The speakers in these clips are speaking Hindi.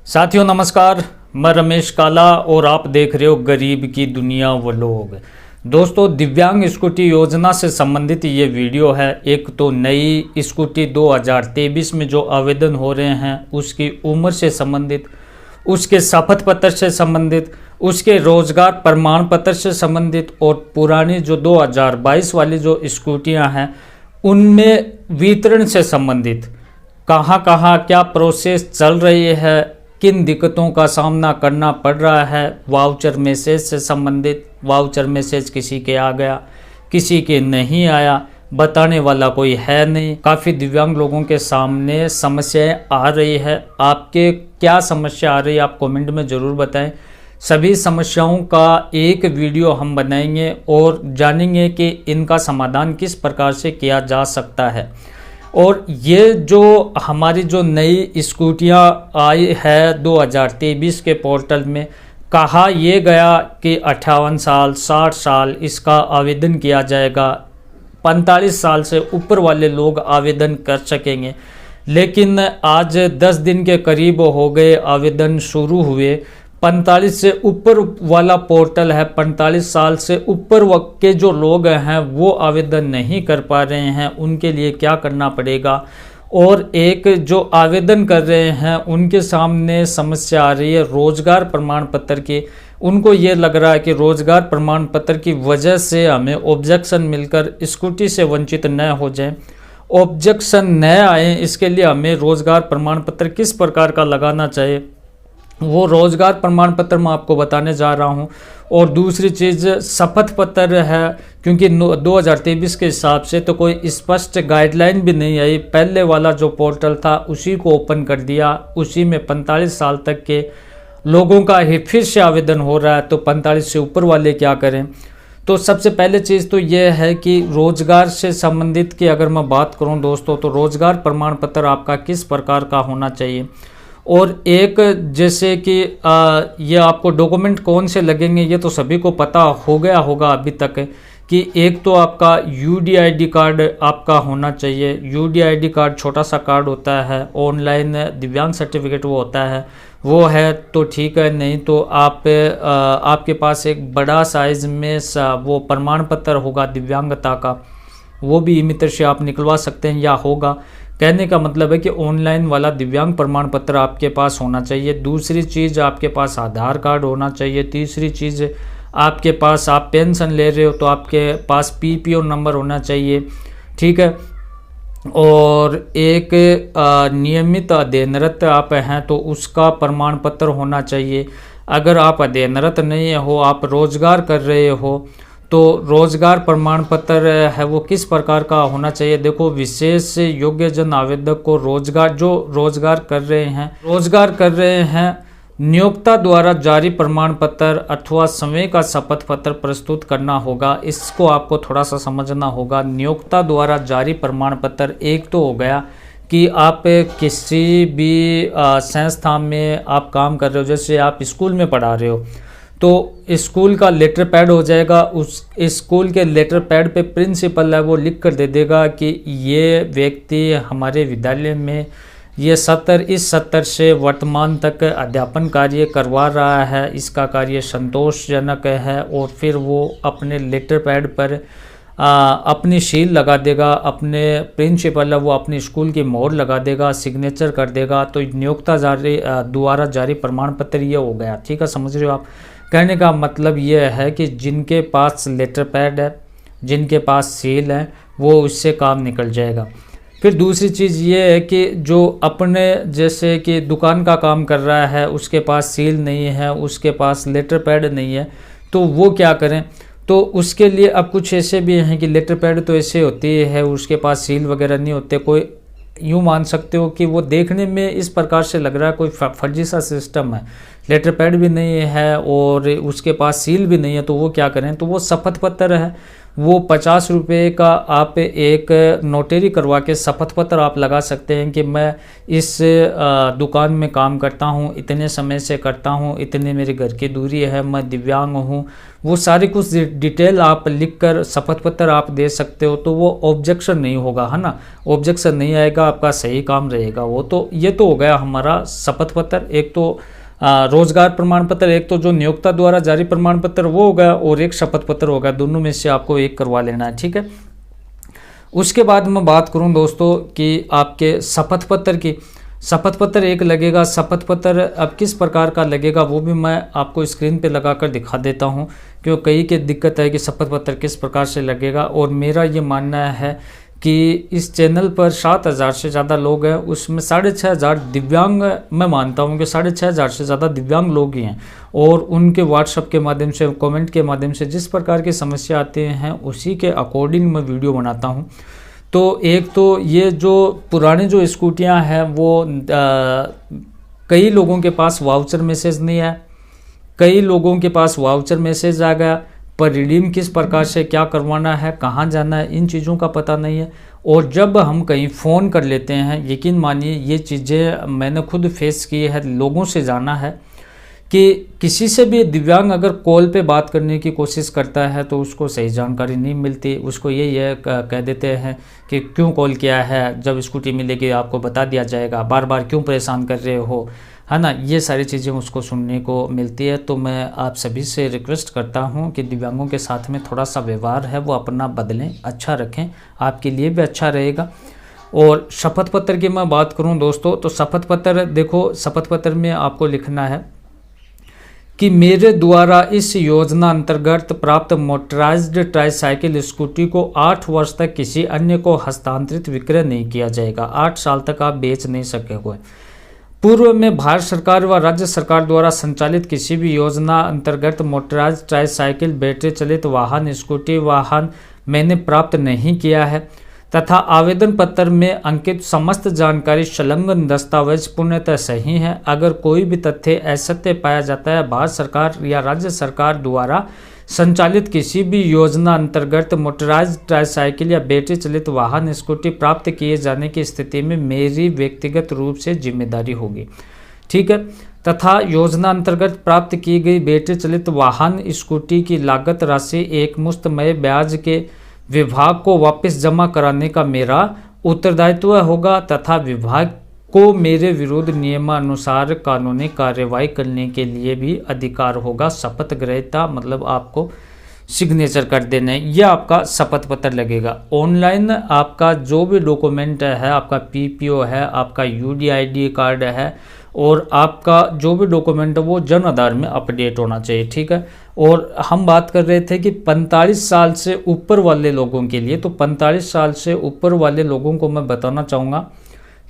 साथियों नमस्कार, मैं रमेश काला और आप देख रहे हो गरीब की दुनिया वो लोग। दोस्तों, दिव्यांग स्कूटी योजना से संबंधित ये वीडियो है। एक तो नई स्कूटी 2023 में जो आवेदन हो रहे हैं उसकी उम्र से संबंधित, उसके शपथ पत्र से संबंधित, उसके रोजगार प्रमाण पत्र से संबंधित और पुरानी जो 2022 वाली जो स्कूटियां हैं उनमें वितरण से संबंधित कहाँ कहाँ क्या प्रोसेस चल रही है, किन दिक्कतों का सामना करना पड़ रहा है, वाउचर मैसेज से संबंधित। वाउचर मैसेज किसी के आ गया, किसी के नहीं आया, बताने वाला कोई है नहीं। काफ़ी दिव्यांग लोगों के सामने समस्याएं आ रही है। आपके क्या समस्या आ रही है आप कमेंट में ज़रूर बताएं। सभी समस्याओं का एक वीडियो हम बनाएंगे और जानेंगे कि इनका समाधान किस प्रकार से किया जा सकता है। और ये जो हमारी जो नई स्कूटियाँ आई है 2023 के पोर्टल में, कहा ये गया कि 58 साल 60 साल इसका आवेदन किया जाएगा, 45 साल से ऊपर वाले लोग आवेदन कर सकेंगे। लेकिन आज 10 दिन के करीब हो गए आवेदन शुरू हुए। 45 से ऊपर वाला पोर्टल है, 45 साल से ऊपर के जो लोग हैं वो आवेदन नहीं कर पा रहे हैं। उनके लिए क्या करना पड़ेगा? और एक जो आवेदन कर रहे हैं उनके सामने समस्या आ रही है रोजगार प्रमाण पत्र की। उनको ये लग रहा है कि रोजगार प्रमाण पत्र की वजह से हमें ऑब्जेक्शन मिलकर स्कूटी से वंचित न हो जाए। ऑब्जेक्शन न आए इसके लिए हमें रोजगार प्रमाण पत्र किस प्रकार का लगाना चाहिए, वो रोजगार प्रमाण पत्र मैं आपको बताने जा रहा हूं। और दूसरी चीज़ शपथ पत्र है, क्योंकि 2023 के हिसाब से तो कोई स्पष्ट गाइडलाइन भी नहीं आई। पहले वाला जो पोर्टल था उसी को ओपन कर दिया, उसी में 45 साल तक के लोगों का ही फिर से आवेदन हो रहा है। तो 45 से ऊपर वाले क्या करें? तो सबसे पहले चीज़ तो ये है कि रोजगार से संबंधित की अगर मैं बात करूँ दोस्तों, तो रोजगार प्रमाण पत्र आपका किस प्रकार का होना चाहिए। और एक जैसे कि ये आपको डॉक्यूमेंट कौन से लगेंगे ये तो सभी को पता हो गया होगा अभी तक, कि एक तो आपका यूडीआईडी कार्ड आपका होना चाहिए। यूडीआईडी कार्ड छोटा सा कार्ड होता है, ऑनलाइन दिव्यांग सर्टिफिकेट वो होता है, वो है तो ठीक है, नहीं तो आपके पास एक बड़ा साइज में वो प्रमाण पत्र होगा दिव्यांगता का, वो भी ई-मित्र से आप निकलवा सकते हैं या होगा। कहने का मतलब है कि ऑनलाइन वाला दिव्यांग प्रमाण पत्र आपके पास होना चाहिए। दूसरी चीज़ आपके पास आधार कार्ड होना चाहिए। तीसरी चीज़ आपके पास, आप पेंशन ले रहे हो तो आपके पास पीपीओ नंबर होना चाहिए, ठीक है। और एक नियमित अध्ययनरत आप हैं तो उसका प्रमाण पत्र होना चाहिए। अगर आप अध्ययनरत नहीं हो, आप रोजगार कर रहे हो, तो रोजगार प्रमाण पत्र है वो किस प्रकार का होना चाहिए। देखो, विशेष योग्य जन आवेदक को रोजगार कर रहे हैं नियोक्ता द्वारा जारी प्रमाण पत्र अथवा समय का शपथ पत्र प्रस्तुत करना होगा। इसको आपको थोड़ा सा समझना होगा। नियोक्ता द्वारा जारी प्रमाण पत्र एक तो हो गया कि आप किसी भी संस्था में आप काम कर रहे हो, जैसे आप स्कूल में पढ़ा रहे हो तो स्कूल का लेटर पैड हो जाएगा। उस स्कूल के लेटर पैड पे प्रिंसिपल है वो लिख कर दे देगा कि ये व्यक्ति हमारे विद्यालय में इस सत्र से वर्तमान तक अध्यापन कार्य करवा रहा है, इसका कार्य संतोषजनक है। और फिर वो अपने लेटर पैड पर अपनी सील लगा देगा, अपने प्रिंसिपल है वो अपनी स्कूल की मोहर लगा देगा, सिग्नेचर कर देगा। तो नियोक्ता द्वारा जारी प्रमाण पत्र ये हो गया, ठीक है, समझ रहे हो आप। कहने का मतलब ये है कि जिनके पास लेटर पैड है, जिनके पास सील है, वो उससे काम निकल जाएगा। फिर दूसरी चीज़ ये है कि जो अपने जैसे कि दुकान का काम कर रहा है, उसके पास सील नहीं है, उसके पास लेटर पैड नहीं है, तो वो क्या करें। तो उसके लिए अब कुछ ऐसे भी हैं कि लेटर पैड तो ऐसे होती है, उसके पास सील वगैरह नहीं होते। कोई यूँ मान सकते हो कि वो देखने में इस प्रकार से लग रहा है कोई फर्जी सा सिस्टम है, लेटर पैड भी नहीं है और उसके पास सील भी नहीं है। तो वो क्या करें, तो वो शपथ पत्र है वो 50 रुपये का आप एक नोटरी करवा के शपथ पत्र आप लगा सकते हैं कि मैं इस दुकान में काम करता हूँ, इतने समय से करता हूँ, इतने मेरे घर की दूरी है, मैं दिव्यांग हूँ। वो सारी कुछ डिटेल आप लिख कर शपथ पत्र आप दे सकते हो, तो वो ऑब्जेक्शन नहीं होगा, है ना, ऑब्जेक्शन नहीं आएगा, आपका सही काम रहेगा वो। तो ये तो हो गया हमारा शपथ पत्र। एक तो रोजगार प्रमाण पत्र, एक तो जो नियोक्ता द्वारा जारी प्रमाण पत्र वो होगा, और एक शपथ पत्र होगा, दोनों में से आपको एक करवा लेना है, ठीक है। उसके बाद मैं बात करूं दोस्तों कि आपके शपथ पत्र की, शपथ पत्र एक लगेगा। शपथ पत्र अब किस प्रकार का लगेगा वो भी मैं आपको स्क्रीन पे लगाकर दिखा देता हूं, क्योंकि कई के दिक्कत है कि शपथ पत्र किस प्रकार से लगेगा। और मेरा ये मानना है कि इस चैनल पर 7,000 से ज़्यादा लोग हैं, उसमें 6,500 दिव्यांग, मैं मानता हूं कि 6,500 से ज़्यादा दिव्यांग लोग ही हैं। और उनके व्हाट्सएप के माध्यम से, कमेंट के माध्यम से जिस प्रकार की समस्या आती हैं उसी के अकॉर्डिंग मैं वीडियो बनाता हूं। तो एक तो ये जो पुरानी जो स्कूटियां हैं वो कई लोगों के पास वाउचर मैसेज नहीं है, कई लोगों के पास वाउचर मैसेज आ गया, पर रिडीम किस प्रकार से क्या करवाना है, कहाँ जाना है, इन चीज़ों का पता नहीं है। और जब हम कहीं फ़ोन कर लेते हैं, यकीन मानिए ये चीज़ें मैंने खुद फेस की है, लोगों से जाना है कि किसी से भी दिव्यांग अगर कॉल पे बात करने की कोशिश करता है तो उसको सही जानकारी नहीं मिलती। उसको यही है, कह देते हैं कि क्यों कॉल किया है, जब स्कूटी मिलेगी आपको बता दिया जाएगा, बार बार क्यों परेशान कर रहे हो, है ना, ये सारी चीज़ें उसको सुनने को मिलती है। तो मैं आप सभी से रिक्वेस्ट करता हूं कि दिव्यांगों के साथ में थोड़ा सा व्यवहार है वो अपना बदलें, अच्छा रखें, आपके लिए भी अच्छा रहेगा। और शपथ पत्र की मैं बात करूं दोस्तों, तो शपथ पत्र देखो, शपथ पत्र में आपको लिखना है कि मेरे द्वारा इस योजना अंतर्गत प्राप्त मोटराइज्ड ट्राईसाइकिल स्कूटी को 8 वर्ष तक किसी अन्य को हस्तांतरित विक्रय नहीं किया जाएगा। 8 साल तक आप बेच नहीं सकेंगे। पूर्व में भारत सरकार व राज्य सरकार द्वारा संचालित किसी भी योजना अंतर्गत मोटराइज्ड ट्राईसाइकिल, बैटरी चलित वाहन, स्कूटी वाहन मैंने प्राप्त नहीं किया है तथा आवेदन पत्र में अंकित समस्त जानकारी संलग्न दस्तावेज पूर्णतः सही है। अगर कोई भी तथ्य असत्य पाया जाता है, भारत सरकार या राज्य सरकार द्वारा संचालित किसी भी योजना अंतर्गत मोटराइज्ड ट्राईसाइकिल या बैटरी चलित वाहन, स्कूटी प्राप्त किए जाने की स्थिति में मेरी व्यक्तिगत रूप से जिम्मेदारी होगी, ठीक है। तथा योजना अंतर्गत प्राप्त की गई बैटरी चलित वाहन, स्कूटी की लागत राशि एक मुश्तमय ब्याज के विभाग को वापस जमा कराने का मेरा उत्तरदायित्व होगा तथा विभाग को मेरे विरुद्ध नियमानुसार कानूनी कार्रवाई करने के लिए भी अधिकार होगा। शपथ ग्रहीता मतलब आपको सिग्नेचर कर देने, यह आपका शपथ पत्र लगेगा। ऑनलाइन आपका जो भी डॉक्यूमेंट है, आपका पीपीओ है, आपका यूडीआईडी कार्ड है, और आपका जो भी डॉक्यूमेंट है वो जन आधार में अपडेट होना चाहिए, ठीक है। और हम बात कर रहे थे कि 45 साल से ऊपर वाले लोगों के लिए, तो 45 साल से ऊपर वाले लोगों को मैं बताना चाहूँगा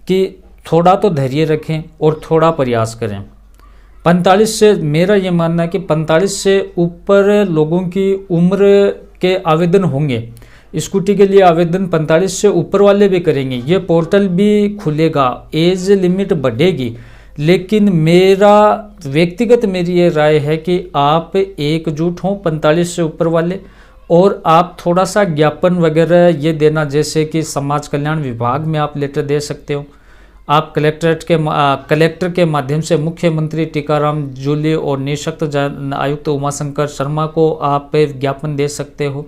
कि थोड़ा तो धैर्य रखें और थोड़ा प्रयास करें। 45 से, मेरा ये मानना है कि 45 से ऊपर लोगों की उम्र के आवेदन होंगे, स्कूटी के लिए आवेदन 45 से ऊपर वाले भी करेंगे। ये पोर्टल भी खुलेगा, एज लिमिट बढ़ेगी, लेकिन मेरा व्यक्तिगत मेरी ये राय है कि आप एकजुट हों 45 से ऊपर वाले, और आप थोड़ा सा ज्ञापन वगैरह ये देना, जैसे कि समाज कल्याण विभाग में आप लेटर दे सकते हो, आप कलेक्टर के माध्यम से मुख्यमंत्री टीकाराम जूली और निःशक्त आयुक्त उमाशंकर शर्मा को आप ज्ञापन दे सकते हो।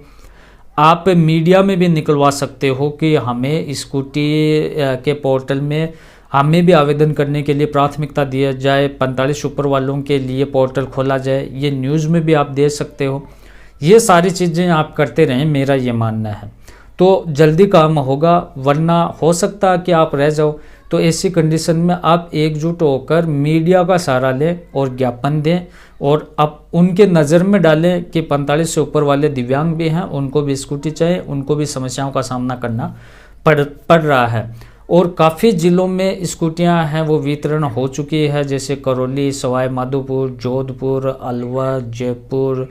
आप मीडिया में भी निकलवा सकते हो कि हमें स्कूटी के पोर्टल में हमें भी आवेदन करने के लिए प्राथमिकता दिया जाए, 45 ऊपर वालों के लिए पोर्टल खोला जाए, ये न्यूज़ में भी आप दे सकते हो। ये सारी चीज़ें आप करते रहें, मेरा ये मानना है, तो जल्दी काम होगा। वरना हो सकता है कि आप रह जाओ। तो ऐसी कंडीशन में आप एकजुट होकर मीडिया का सहारा लें और ज्ञापन दें, और अब उनके नज़र में डालें कि 45 से ऊपर वाले दिव्यांग भी हैं, उनको भी स्कूटी चाहिए, उनको भी समस्याओं का सामना करना पड़ रहा है। और काफ़ी ज़िलों में स्कूटियां हैं वो वितरण हो चुकी है, जैसे करौली, सवाई माधोपुर, जोधपुर, अलवर, जयपुर,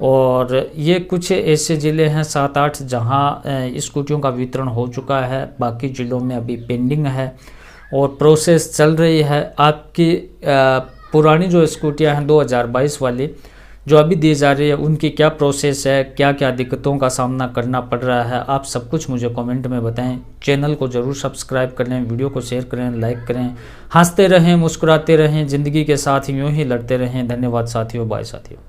और ये कुछ ऐसे ज़िले हैं 7-8 जहाँ स्कूटियों का वितरण हो चुका है। बाकी ज़िलों में अभी पेंडिंग है और प्रोसेस चल रही है। आपकी पुरानी जो स्कूटियां हैं 2022 वाली, जो अभी दी जा रही है उनकी क्या प्रोसेस है, क्या क्या दिक्कतों का सामना करना पड़ रहा है, आप सब कुछ मुझे कमेंट में बताएं। चैनल को ज़रूर सब्सक्राइब कर लें, वीडियो को शेयर करें, लाइक करें। हंसते रहें, मुस्कुराते रहें, ज़िंदगी के साथ यूँ ही लड़ते रहें। धन्यवाद साथियों, बाय साथियों।